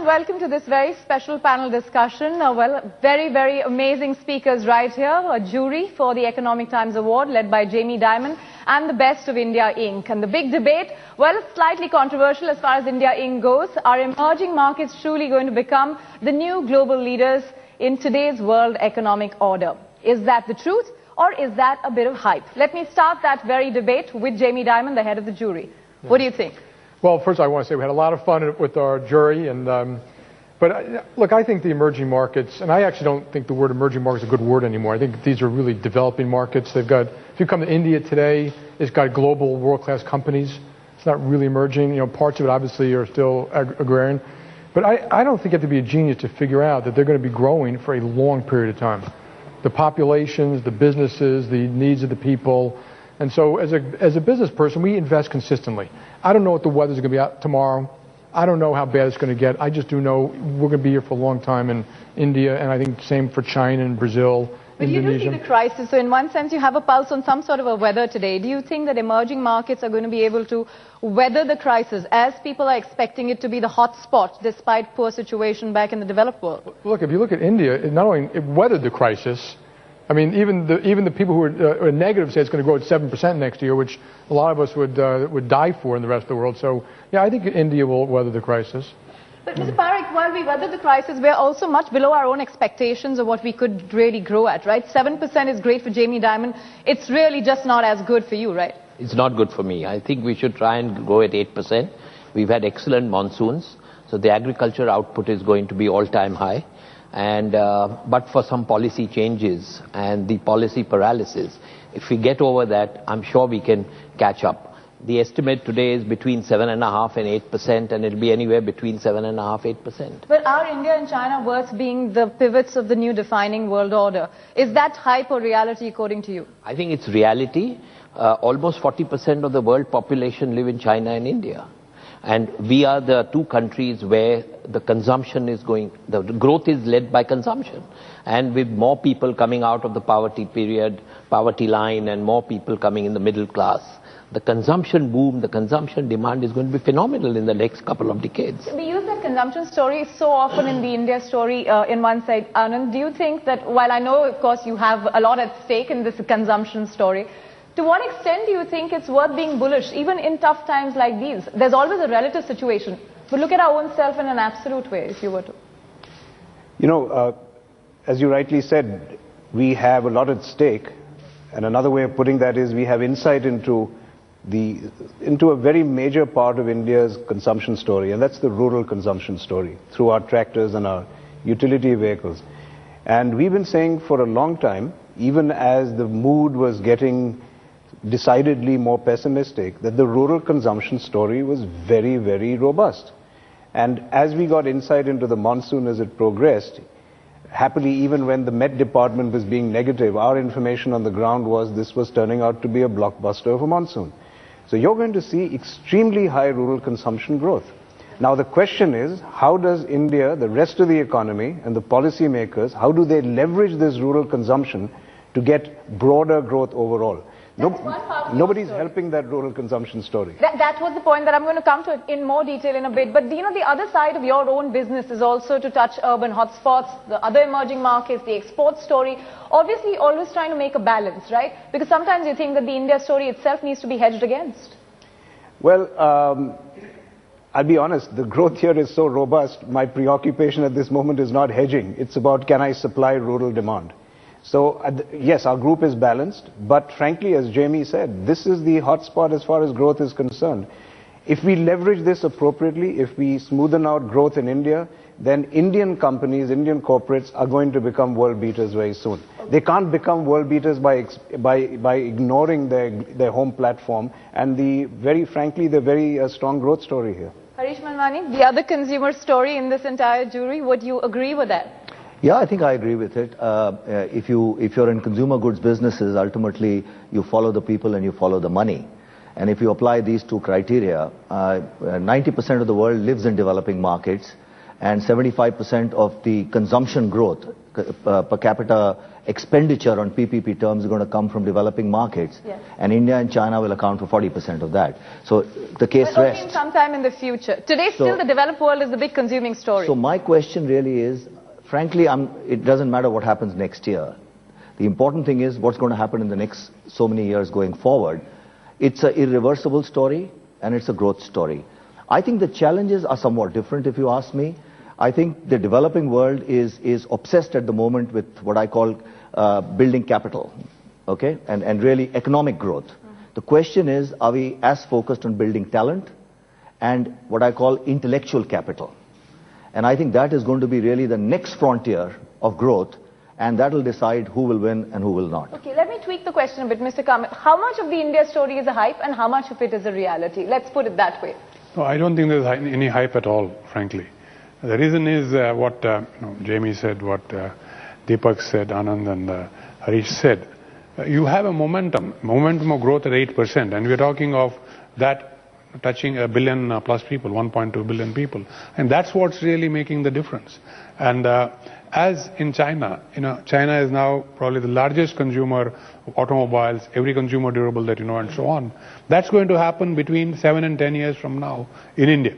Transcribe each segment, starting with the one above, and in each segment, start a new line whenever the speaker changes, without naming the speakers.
and welcome to this very special panel discussion. Very amazing speakers right here. A jury for the Economic Times Award led by Jamie Dimon and the Best of India Inc. And the big debate, well, slightly controversial as far as India Inc. goes. Are emerging markets truly going to become the new global leaders in today's world economic order? Is that the truth, or is that a bit of hype? Let me start that very debate with Jamie Dimon, the head of the jury. What do you think?
Well, first I want to say we had a lot of fun with our jury, and look, I think the emerging markets, and I actually don't think the word emerging market is a good word anymore. I think these are really developing markets. They've got, if you come to India today, it's got global world-class companies. It's not really emerging. You know, parts of it obviously are still agrarian. But I don't think you have to be a genius to figure out that they're going to be growing for a long period of time. The populations, the businesses, the needs of the people. And so as a business person, we invest consistently. I don't know what the weather's going to be out tomorrow. I don't know how bad it's going to get. I just do know we're going to be here for a long time in India, and I think same for China and Brazil,
but
Indonesia.
You do see the crisis, so in one sense you have a pulse on some sort of a weather today. Do you think that emerging markets are going to be able to weather the crisis as people are expecting it to be the hot spot despite poor situation back in the developed world?
Look, if you look at India, it not only weathered the crisis. I mean, even the people who are negative say it's going to grow at 7% next year, which a lot of us would die for in the rest of the world. So, yeah, I think India will weather the crisis.
But Mr. Parekh, while we weather the crisis, we're also much below our own expectations of what we could really grow at, right? 7% is great for Jamie Dimon. It's really just not as good for you, right?
It's not good for me. I think we should try and grow at 8%. We've had excellent monsoons, so the agriculture output is going to be all-time high. And but for some policy changes and the policy paralysis, if we get over that, I'm sure we can catch up. The estimate today is between 7.5% and 8%, and it'll be anywhere between 7.5% 8%.
But are India and China worth being the pivots of the new defining world order? Is that hype or reality according to you?
I think it's reality. Almost 40% of the world population live in China and India. And we are the two countries where the consumption is going, the growth is led by consumption. And with more people coming out of the poverty period, poverty line, and more people coming in the middle class, the consumption boom, the consumption demand is going to be phenomenal in the next couple of decades.
We use that consumption story so often in the India story in one side. Anand, do you think that, while I know, of course, you have a lot at stake in this consumption story, to what extent do you think it's worth being bullish, even in tough times like these? There's always a relative situation. But look at our own self in an absolute way, if you were to.
You know, as you rightly said, we have a lot at stake. And another way of putting that is we have insight into a very major part of India's consumption story. And that's the rural consumption story, through our tractors and our utility vehicles. And we've been saying for a long time, even as the mood was getting decidedly more pessimistic, that the rural consumption story was very, very robust. And as we got insight into the monsoon as it progressed, happily, even when the Met Department was being negative, our information on the ground was this was turning out to be a blockbuster of a monsoon. So you're going to see extremely high rural consumption growth. Now the question is, how does India, the rest of the economy, and the policymakers, how do they leverage this rural consumption to get broader growth overall? Nobody's helping that rural consumption story.
That was the point that I'm going to come to in more detail in a bit. But you know, the other side of your own business is also to touch urban hotspots, the other emerging markets, the export story. Obviously, always trying to make a balance, right? Because sometimes you think that the India story itself needs to be hedged against.
Well, I'll be honest, the growth here is so robust, my preoccupation at this moment is not hedging. It's about, can I supply rural demand? So, yes, our group is balanced, but frankly, as Jamie said, this is the hotspot as far as growth is concerned. If we leverage this appropriately, if we smoothen out growth in India, then Indian companies, Indian corporates are going to become world beaters very soon. They can't become world beaters by ignoring their home platform and frankly, the very strong growth story here.
Harish Manwani, the other consumer story in this entire jury, would you agree with that?
Yeah, I think I agree with it. If you're in consumer goods businesses, ultimately you follow the people and you follow the money. And if you apply these two criteria, 90% of the world lives in developing markets, and 75% of the consumption growth per capita expenditure on PPP terms is going to come from developing markets, and India and China will account for 40% of that. So the case
but
rests.
only sometime in the future. Today, still the developed world is the big consuming story.
So my question really is, frankly, it doesn't matter what happens next year. The important thing is what's going to happen in the next so many years going forward. It's an irreversible story, and it's a growth story. I think the challenges are somewhat different, if you ask me. I think the developing world is obsessed at the moment with what I call building capital, okay, and really economic growth. The question is, are we as focused on building talent and what I call intellectual capital? And I think that is going to be really the next frontier of growth, and that will decide who will win and who will not.
Okay, let me tweak the question a bit, Mr. Kamath. How much of the India story is a hype and how much of it is a reality? Let's put it that way.
No, I don't think there's any hype at all, frankly. The reason is what Jamie said, what Deepak said, Anand and Harish said. You have a momentum of growth at 8%, and we're talking of that touching a billion plus people, 1.2 billion people, and that's what's really making the difference. And as in China, China is now probably the largest consumer of automobiles, every consumer durable that you know, and so on. That's going to happen between 7 and 10 years from now in India,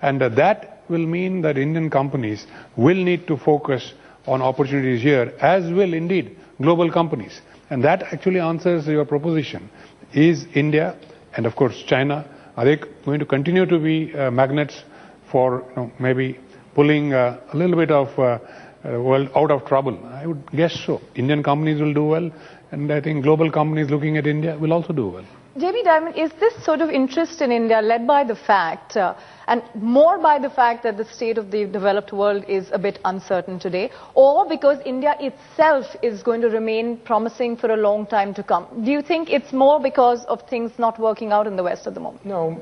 and that will mean that Indian companies will need to focus on opportunities here, as will indeed global companies. And that actually answers your proposition. Is India and of course China, are they going to continue to be magnets for maybe pulling a little bit of world out of trouble? I would guess so. Indian companies will do well, and I think global companies looking at India will also do well.
J.B. Dimon, is this sort of interest in India led by the fact, and more by the fact that the state of the developed world is a bit uncertain today, or because India itself is going to remain promising for a long time to come? Do you think it's more because of things not working out in the West at the moment?
No,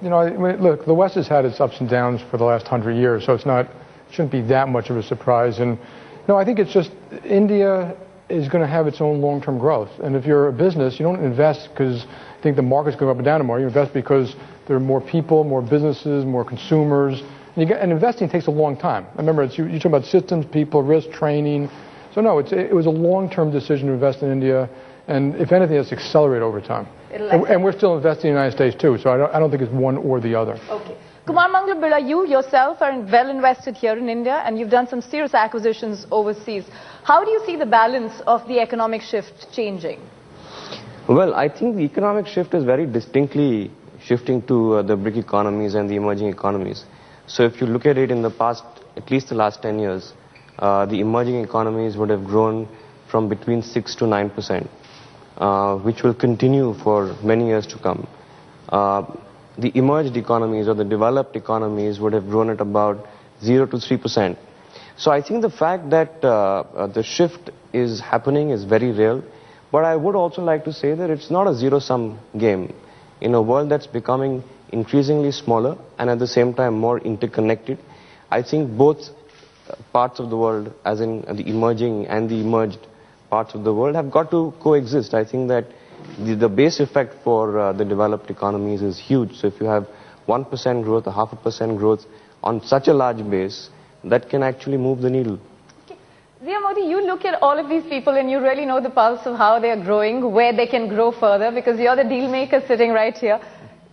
look, the West has had its ups and downs for the last 100 years, so it shouldn't be that much of a surprise. And no, I think it's just India is going to have its own long-term growth. And if you're a business, you don't invest because you think the market's going up and down tomorrow. You invest because there are more people, more businesses, more consumers. And investing takes a long time. I remember you're talking about systems, people, risk, training. So no, it was a long-term decision to invest in India. And if anything, it's accelerated over time. And we're still investing in the United States too. So I don't think it's one or the other.
Okay. Kumar, Mangalam, Birla, you yourself are well invested here in India, and you've done some serious acquisitions overseas. How do you see the balance of the economic shift changing?
Well, I think the economic shift is very distinctly shifting to the BRIC economies and the emerging economies. So if you look at it in the past, at least the last 10 years, the emerging economies would have grown from between 6 to 9%, which will continue for many years to come. The emerged economies or the developed economies would have grown at about 0 to 3%. So I think the fact that the shift is happening is very real. But I would also like to say that it's not a zero-sum game. In a world that's becoming increasingly smaller and at the same time more interconnected, I think both parts of the world, as in the emerging and the emerged parts of the world, have got to coexist. I think that the base effect for the developed economies is huge. So if you have 1% growth, 0.5% growth on such a large base, that can actually move the needle.
Okay. Mody, you look at all of these people and you really know the pulse of how they are growing, where they can grow further, because you're the deal maker sitting right here.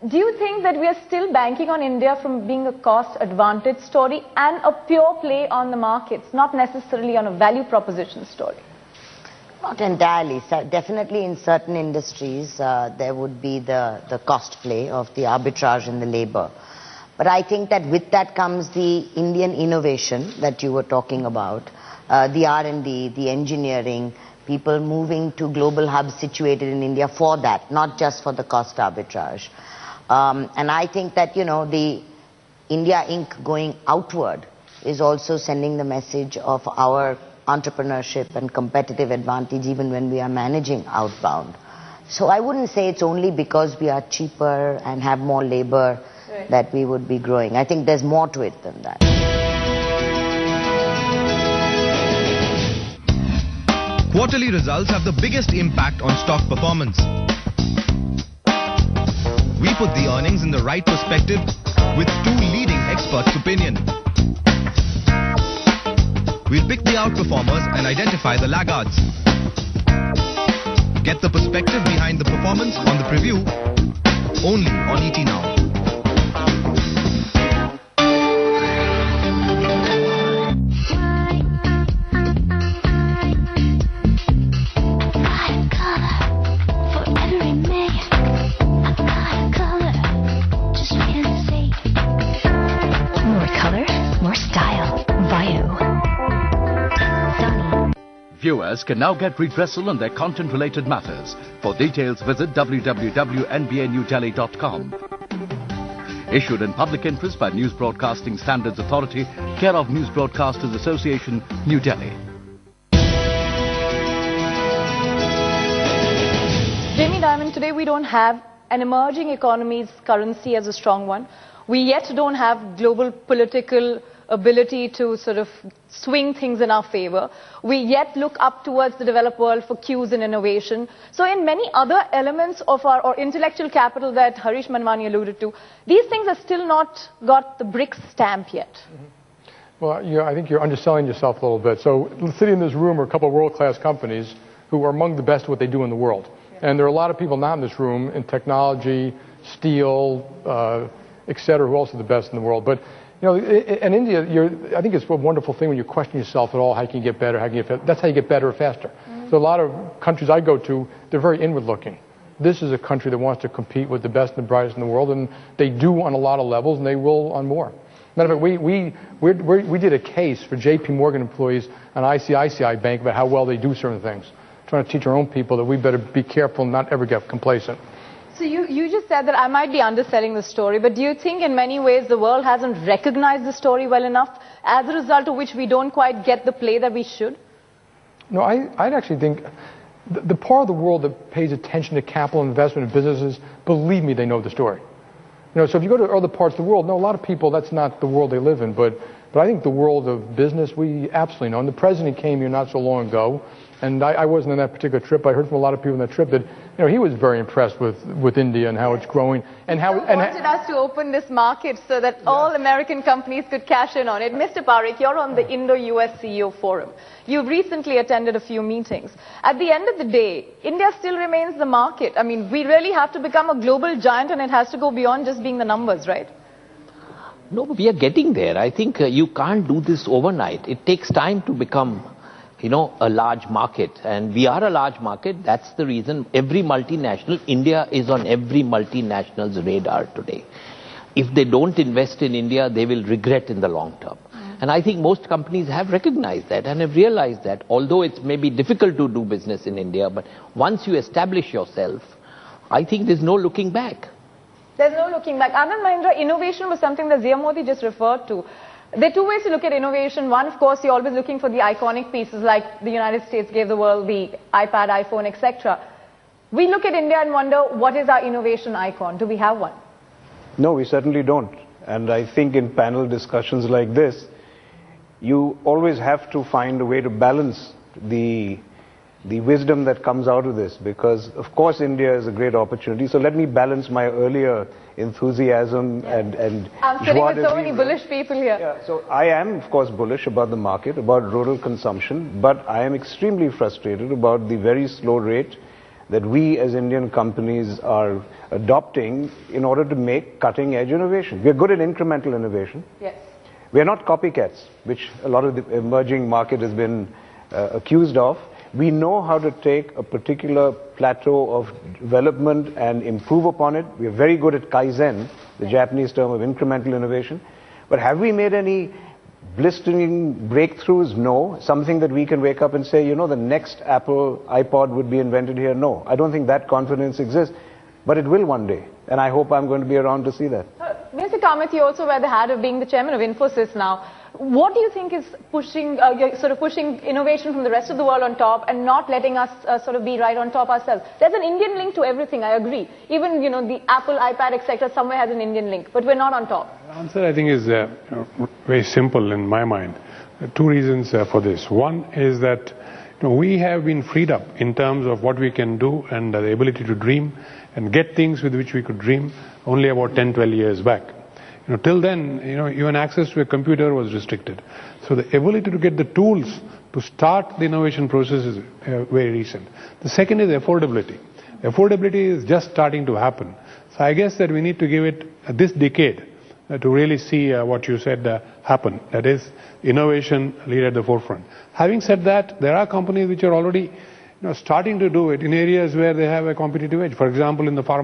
Do you think that we are still banking on India from being a cost advantage story and a pure play on the markets, not necessarily on a value proposition story?
Not entirely. Definitely in certain industries, there would be the cost play of the arbitrage in the labor. But I think that with that comes the Indian innovation that you were talking about, the R&D, the engineering, people moving to global hubs situated in India for that, not just for the cost arbitrage. And I think that, the India Inc. going outward is also sending the message of our entrepreneurship and competitive advantage even when we are managing outbound. So I wouldn't say it's only because we are cheaper and have more labor that we would be growing. I think there's more to it than that.
Quarterly results have the biggest impact on stock performance. We put the earnings in the right perspective with two leading experts' opinion. We'll pick the outperformers and identify the laggards. Get the perspective behind the performance on the preview, only on ET Now.
Viewers can now get redressal on their content-related matters. For details, visit www.nbnewdelhi.com. Issued in public interest by News Broadcasting Standards Authority, care of News Broadcasters Association, New Delhi.
Jamie Dimon, today we don't have an emerging economy's currency as a strong one. We yet don't have global political ability to sort of swing things in our favor. We yet look up towards the developed world for cues in innovation. So in many other elements of our intellectual capital that Harish Manwani alluded to, these things have still not got the BRICS stamp yet.
Well, I think you're underselling yourself a little bit. So sitting in this room are a couple of world-class companies who are among the best at what they do in the world. And there are a lot of people not in this room in technology, steel, et cetera, who are also the best in the world. But in India, I think it's a wonderful thing when you question yourself at all, how can you get better, how can you get faster? That's how you get better or faster. So a lot of countries I go to, they're very inward-looking. This is a country that wants to compete with the best and the brightest in the world, and they do on a lot of levels, and they will on more. Matter of fact, we did a case for J.P. Morgan employees and ICICI Bank about how well they do certain things, trying to teach our own people that we better be careful and not ever get complacent.
So you just said that I might be underselling the story, but do you think in many ways the world hasn't recognized the story well enough, as a result of which we don't quite get the play that we should?
No, I'd actually think the part of the world that pays attention to capital investment in businesses, believe me, they know the story. So if you go to other parts of the world, no, a lot of people, that's not the world they live in, but I think the world of business, we absolutely know. And the president came here not so long ago, and I wasn't on that particular trip. I heard from a lot of people on that trip that he was very impressed with India and how it's growing and how.
He wanted us to open this market so that all American companies could cash in on it. Mr. Parekh, you're on the Indo-US CEO Forum. You've recently attended a few meetings. At the end of the day, India still remains the market. I mean, we really have to become a global giant, and it has to go beyond just being the numbers, right?
No, but we are getting there. I think you can't do this overnight. It takes time to become a large market, and we are a large market. That's the reason every multinational, India is on every multinational's radar today. If they don't invest in India, they will regret in the long term. And I think most companies have recognized that and have realized that, although it's maybe difficult to do business in India, but once you establish yourself, I think there's no looking back.
There's no looking back. Anand, Mahindra, innovation was something that Zia Mody just referred to. There are two ways to look at innovation. One, of course, you're always looking for the iconic pieces like the United States gave the world the iPad, iPhone, etc. We look at India and wonder, what is our innovation icon? Do we have one?
No, we certainly don't. And I think in panel discussions like this, you always have to find a way to balance the wisdom that comes out of this, because of course India is a great opportunity. So let me balance my earlier enthusiasm and
I'm sitting with so many bullish people here.
Yeah, so I am of course bullish about the market, about rural consumption, but I am extremely frustrated about the very slow rate that we as Indian companies are adopting in order to make cutting edge innovation. We are good at incremental innovation.
Yes.
We are not copycats, which a lot of the emerging market has been accused of. We know how to take a particular plateau of development and improve upon it. We are very good at Kaizen, the Japanese term of incremental innovation. But have we made any blistering breakthroughs? No. Something that we can wake up and say, the next Apple iPod would be invented here? No. I don't think that confidence exists. But it will one day. And I hope I'm going to be around to see that.
Mr. Kamath, you also wear the hat of being the chairman of Infosys now. What do you think is pushing innovation from the rest of the world on top and not letting us sort of be right on top ourselves? There's an Indian link to everything, I agree. Even, the Apple, iPad, etc. somewhere has an Indian link, but we're not on top.
The answer, I think, is very simple in my mind. Two reasons for this. One is that we have been freed up in terms of what we can do and the ability to dream and get things with which we could dream only about 10, 12 years back. Till then, even access to a computer was restricted. So the ability to get the tools to start the innovation process is very recent. The second is affordability. Affordability is just starting to happen. So I guess that we need to give it this decade to really see what you said happen. That is, innovation lead at the forefront. Having said that, there are companies which are already starting to do it in areas where they have a competitive edge. For example, in the pharma